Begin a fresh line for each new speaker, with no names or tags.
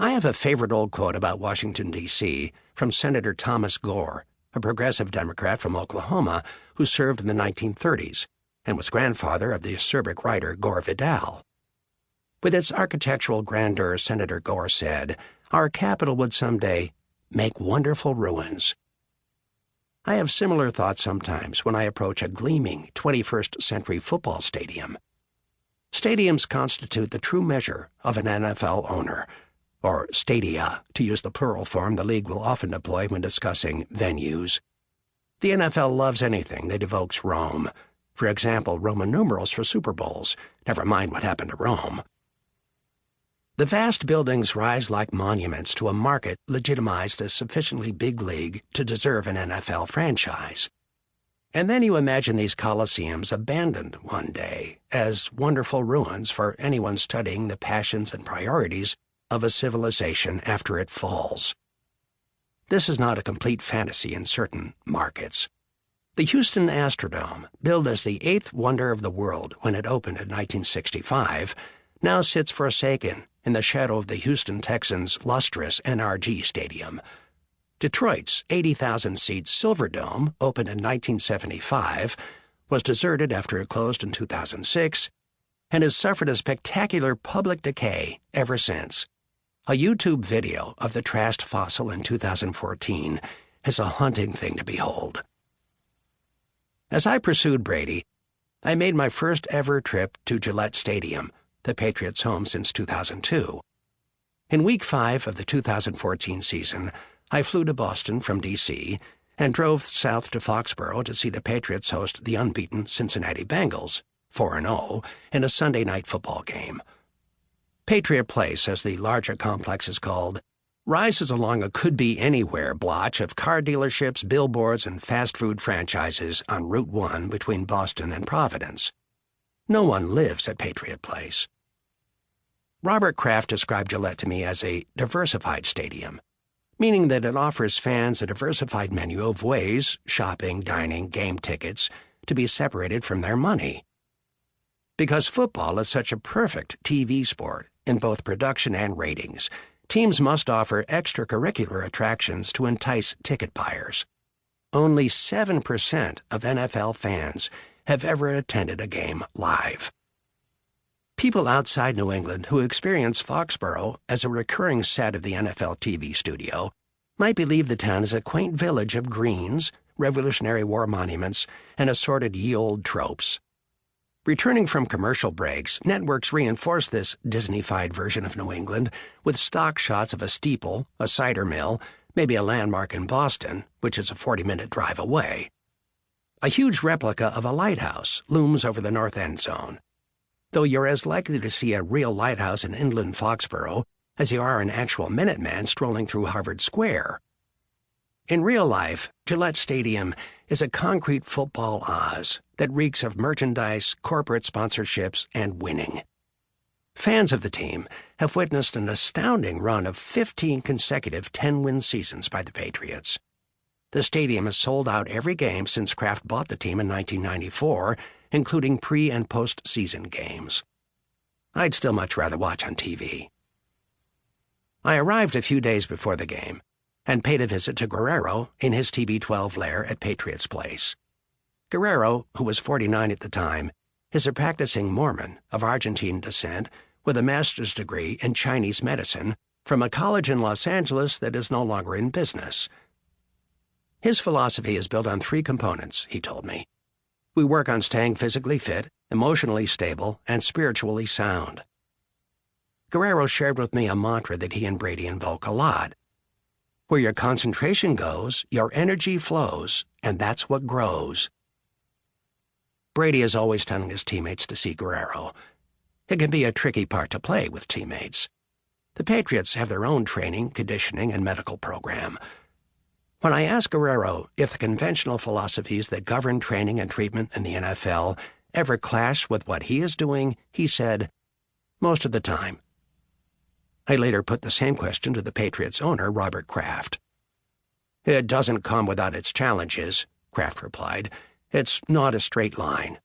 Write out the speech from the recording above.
I have a favorite old quote about Washington, D.C., from Senator Thomas Gore, a progressive Democrat from Oklahoma who served in the 1930s and was grandfather of the acerbic writer Gore Vidal. With its architectural grandeur, Senator Gore said, "Our capital would someday make wonderful ruins." I have similar thoughts sometimes when I approach a gleaming 21st century football stadium. Stadiums constitute the true measure of an NFL owner, or stadia, to use the plural form the league will often deploy when discussing venues. The NFL loves anything that evokes Rome. For example, Roman numerals for Super Bowls. Never mind what happened to Rome. The vast buildings rise like monuments to a market legitimized as sufficiently big league to deserve an NFL franchise. And then you imagine these coliseums abandoned one day as wonderful ruins for anyone studying the passions and priorities of a civilization after it falls. This is not a complete fantasy in certain markets. The Houston Astrodome, billed as the eighth wonder of the world when it opened in 1965, now sits forsaken in the shadow of the Houston Texans' lustrous NRG Stadium. Detroit's 80,000-seat Silverdome, opened in 1975, was deserted after it closed in 2006, and has suffered a spectacular public decay ever since. A YouTube video of the trashed fossil in 2014 is a haunting thing to behold. As I pursued Brady, I made my first ever trip to Gillette Stadium, the Patriots' home since 2002. In Week 5 of the 2014 season, I flew to Boston from D.C. and drove south to Foxborough to see the Patriots host the unbeaten Cincinnati Bengals, 4-0, in a Sunday night football game. Patriot Place, as the larger complex is called, rises along a could-be-anywhere blotch of car dealerships, billboards, and fast food franchises on Route 1 between Boston and Providence. No one lives at Patriot Place. Robert Kraft described Gillette to me as a diversified stadium, meaning that it offers fans a diversified menu of ways, shopping, dining, game tickets, to be separated from their money. Because football is such a perfect TV sport in both production and ratings, teams must offer extracurricular attractions to entice ticket buyers. Only 7% of NFL fans have ever attended a game live. People outside New England who experience Foxborough as a recurring set of the NFL TV studio might believe the town is a quaint village of greens, Revolutionary War monuments, and assorted ye-olde tropes. Returning from commercial breaks, networks reinforce this Disney-fied version of New England with stock shots of a steeple, a cider mill, maybe a landmark in Boston, which is a 40-minute drive away. A huge replica of a lighthouse looms over the north end zone, though you're as likely to see a real lighthouse in inland Foxborough as you are an actual Minuteman strolling through Harvard Square. In real life, Gillette Stadium is a concrete football Oz that reeks of merchandise, corporate sponsorships, and winning. Fans of the team have witnessed an astounding run of 15 consecutive 10-win seasons by the Patriots. The stadium has sold out every game since Kraft bought the team in 1994, including pre- and post-season games. I'd still much rather watch on TV. I arrived a few days before the game and paid a visit to Guerrero in his TB12 lair at Patriots Place. Guerrero, who was 49 at the time, is a practicing Mormon of Argentine descent with a master's degree in Chinese medicine from a college in Los Angeles that is no longer in business. His philosophy is built on 3 components, he told me. We work on staying physically fit, emotionally stable, and spiritually sound. Guerrero shared with me a mantra that he and Brady invoke a lot. Where your concentration goes, your energy flows, and that's what grows. Brady is always telling his teammates to see Guerrero. It can be a tricky part to play with teammates. The Patriots have their own training, conditioning, and medical program. When I asked Guerrero if the conventional philosophies that govern training and treatment in the NFL ever clash with what he is doing, he said, most of the time. I later put the same question to the Patriots owner, Robert Kraft. It doesn't come without its challenges, Kraft replied. It's not a straight line.